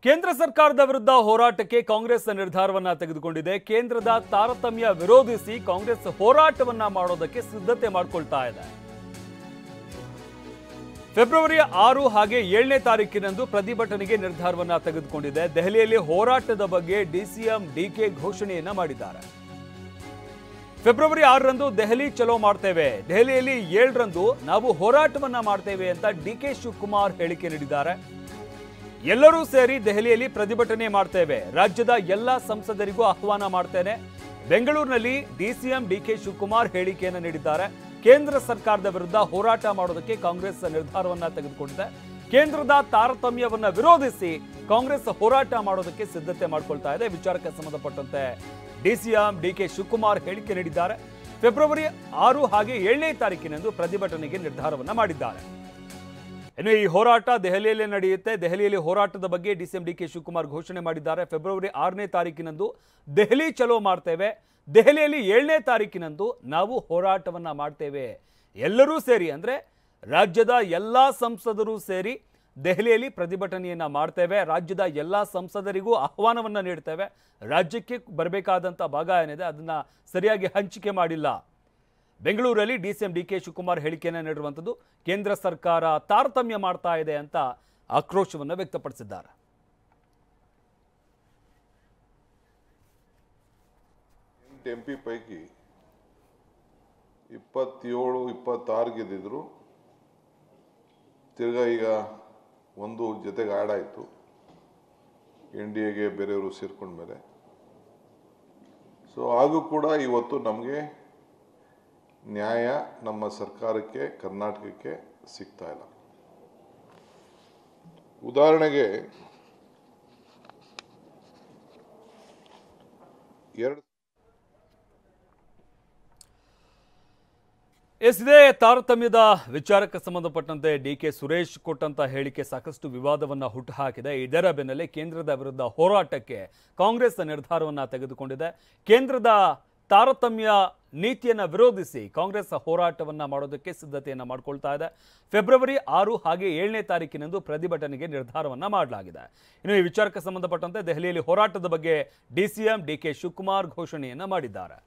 ಕೇಂದ್ರ ಸರ್ಕಾರದ ವಿರುದ್ಧ ಹೋರಾಟಕ್ಕೆ ಕಾಂಗ್ರೆಸ್ ನಿರ್ಧಾರವನ್ನ ತೆಗೆದುಕೊಂಡಿದೆ. ಕೇಂದ್ರದ ತಾರತಮ್ಯ ವಿರೋಧಿಸಿ ಕಾಂಗ್ರೆಸ್ ಹೋರಾಟವನ್ನ ಮಾಡೋದಕ್ಕೆ ಸಿದ್ಧತೆ ಮಾಡಿಕೊಳ್ತಾ ಇದೆ. ಫೆಬ್ರವರಿ 6 ಹಾಗೆ 7ನೇ ತಾರೀಕಿನಂದು ಪ್ರತಿಭಟನೆಗೆ ನಿರ್ಧಾರವನ್ನ ತೆಗೆದುಕೊಂಡಿದೆ. ದೆಹಲಿಯಲ್ಲಿ ಹೋರಾಟದ ಬಗ್ಗೆ ಡಿಸಿಎಂ ಡಿಕೆ ಘೋಷಣೆಯನ್ನ ಮಾಡಿದ್ದಾರೆ. ಫೆಬ್ರವರಿ 6ರಂದು ದೆಹಲಿ ಚಲೋ ಮಾಡ್ತೇವೆ, ದೆಹಲಿಯಲ್ಲಿ 7ರಂದು ನಾವು ಹೋರಾಟವನ್ನ ಮಾಡ್ತೇವೆ ಅಂತ ಡಿಕೆ ಶಿವಕುಮಾರ್ ಹೇಳಿಕೆ ನೀಡಿದ್ದಾರೆ. ಎಲ್ಲರೂ ಸೇರಿ ದೆಹಲಿಯಲ್ಲಿ ಪ್ರತಿಭಟನೆ ಮಾಡ್ತೇವೆ, ರಾಜ್ಯದ ಎಲ್ಲ ಸಂಸದರಿಗೂ ಆಹ್ವಾನ ಮಾಡ್ತೇನೆ. ಬೆಂಗಳೂರಿನಲ್ಲಿ ಡಿಸಿಎಂ ಡಿಕೆ ಶಿವಕುಮಾರ್ ಹೇಳಿಕೆಯನ್ನು ನೀಡಿದ್ದಾರೆ. ಕೇಂದ್ರ ಸರ್ಕಾರದ ವಿರುದ್ಧ ಹೋರಾಟ ಮಾಡೋದಕ್ಕೆ ಕಾಂಗ್ರೆಸ್ ನಿರ್ಧಾರವನ್ನ ತೆಗೆದುಕೊಂಡಿದೆ. ಕೇಂದ್ರದ ತಾರತಮ್ಯವನ್ನ ವಿರೋಧಿಸಿ ಕಾಂಗ್ರೆಸ್ ಹೋರಾಟ ಮಾಡೋದಕ್ಕೆ ಸಿದ್ಧತೆ ಮಾಡಿಕೊಳ್ತಾ ಇದೆ. ವಿಚಾರಕ್ಕೆ ಸಂಬಂಧಪಟ್ಟಂತೆ ಡಿಸಿಎಂ ಡಿಕೆ ಶಿವಕುಮಾರ್ ಹೇಳಿಕೆ ನೀಡಿದ್ದಾರೆ. ಫೆಬ್ರವರಿ 6 ಹಾಗೆ 7ನೇ ತಾರೀಕಿನಂದು ಪ್ರತಿಭಟನೆಗೆ ನಿರ್ಧಾರವನ್ನ ಮಾಡಿದ್ದಾರೆ. ಇನ್ನು ಈ ಹೋರಾಟ ದೆಹಲಿಯಲ್ಲೇ ನಡೆಯುತ್ತೆ. ದೆಹಲಿಯಲ್ಲಿ ಹೋರಾಟದ ಬಗ್ಗೆ ಡಿಸಿಎಂ ಡಿಕೆ ಶಿವಕುಮಾರ್ ಘೋಷಣೆ ಮಾಡಿದ್ದಾರೆ. ಫೆಬ್ರವರಿ 6ನೇ ತಾರೀಕಿನಂದು ದೆಹಲಿ ಚಲೋ ಮಾಡ್ತೇವೆ, ದೆಹಲಿಯಲ್ಲಿ 7ನೇ ತಾರೀಕಿನಂದು ನಾವು ಹೋರಾಟವನ್ನ ಮಾಡ್ತೇವೆ. ಎಲ್ಲರೂ ಸೇರಿ ಅಂದ್ರೆ ರಾಜ್ಯದ ಎಲ್ಲಾ ಸಂಸದರು ಸೇರಿ ದೆಹಲಿಯಲ್ಲಿ ಪ್ರತಿಭಟನೆಯನ್ನ ಮಾಡ್ತೇವೆ. ರಾಜ್ಯದ ಎಲ್ಲಾ ಸಂಸದರಿಗೂ ಆಹ್ವಾನವನ್ನ ನೀಡ್ತೇವೆ. ರಾಜ್ಯಕ್ಕೆ ಬರಬೇಕಾದಂತ ಭಾಗ ಏನಿದೆ ಅದನ್ನ ಸರಿಯಾಗಿ ಹಂಚಿಕೆ ಮಾಡಿಲ್ಲ. ಬೆಂಗಳೂರಲ್ಲಿ ಡಿಸಿಎಂ ಡಿಕೆ ಶಿವಕುಮಾರ್ ಹೇಳಿಕೆಯನ್ನು ನೀಡಿರುವಂಥದ್ದು ಕೇಂದ್ರ ಸರ್ಕಾರ ತಾರತಮ್ಯ ಮಾಡ್ತಾ ಇದೆ ಅಂತ ಆಕ್ರೋಶವನ್ನು ವ್ಯಕ್ತಪಡಿಸಿದ್ದಾರೆ. ಎಂಪಿ ಪೈಕಿ 27-26 ಗೆದ್ದಿದ್ರು. ತಿರ್ಗಾ ಈಗ ಒಂದು ಜೊತೆಗೆ ಆ್ಯಡ್ ಆಯಿತು, NDAಗೆ ಬೇರೆಯವರು ಸೇರ್ಕೊಂಡ ಮೇಲೆ. ಸೊ ಹಾಗೂ ಕೂಡ ಇವತ್ತು ನಮಗೆ ನ್ಯಾಯ ನಮ್ಮ ಸರ್ಕಾರಕ್ಕೆ ಕರ್ನಾಟಕಕ್ಕೆ ಸಿಗ್ತಾ ಇಲ್ಲ. ಉದಾಹರಣೆಗೆ ಇದೇ ತಾರತಮ್ಯದ ವಿಚಾರಕ್ಕೆ ಸಂಬಂಧಪಟ್ಟಂತೆ ಡಿಕೆ ಸುರೇಶ್ ಕೊಟ್ಟಂತ ಹೇಳಿಕೆ ಸಾಕಷ್ಟು ವಿವಾದವನ್ನ ಹುಟ್ಟುಹಾಕಿದೆ. ಇದರ ಬೆನ್ನಲ್ಲೇ ಕೇಂದ್ರದ ವಿರುದ್ಧ ಹೋರಾಟಕ್ಕೆ ಕಾಂಗ್ರೆಸ್ ನಿರ್ಧಾರವನ್ನ ತೆಗೆದುಕೊಂಡಿದೆ. ಕೇಂದ್ರದ ತಾರತಮ್ಯ ನೀತಿಯನ್ನು ವಿರೋಧಿಸಿ ಕಾಂಗ್ರೆಸ್ ಹೋರಾಟವನ್ನ ಮಾಡೋದಕ್ಕೆ ಸಿದ್ಧತೆಯನ್ನ ಮಾಡಿಕೊಳ್ತಾ ಇದೆ. ಫೆಬ್ರವರಿ 6 ಹಾಗೆ 7ನೇ ತಾರೀಕಿನಂದು ಪ್ರತಿಭಟನೆಗೆ ನಿರ್ಧಾರವನ್ನ ಮಾಡಲಾಗಿದೆ. ಇನ್ನು ಈ ವಿಚಾರಕ್ಕೆ ಸಂಬಂಧಪಟ್ಟಂತೆ ದೆಹಲಿಯಲ್ಲಿ ಹೋರಾಟದ ಬಗ್ಗೆ ಡಿಸಿಎಂ ಡಿಕೆ ಶಿವಕುಮಾರ್ ಘೋಷಣೆಯನ್ನ ಮಾಡಿದ್ದಾರೆ.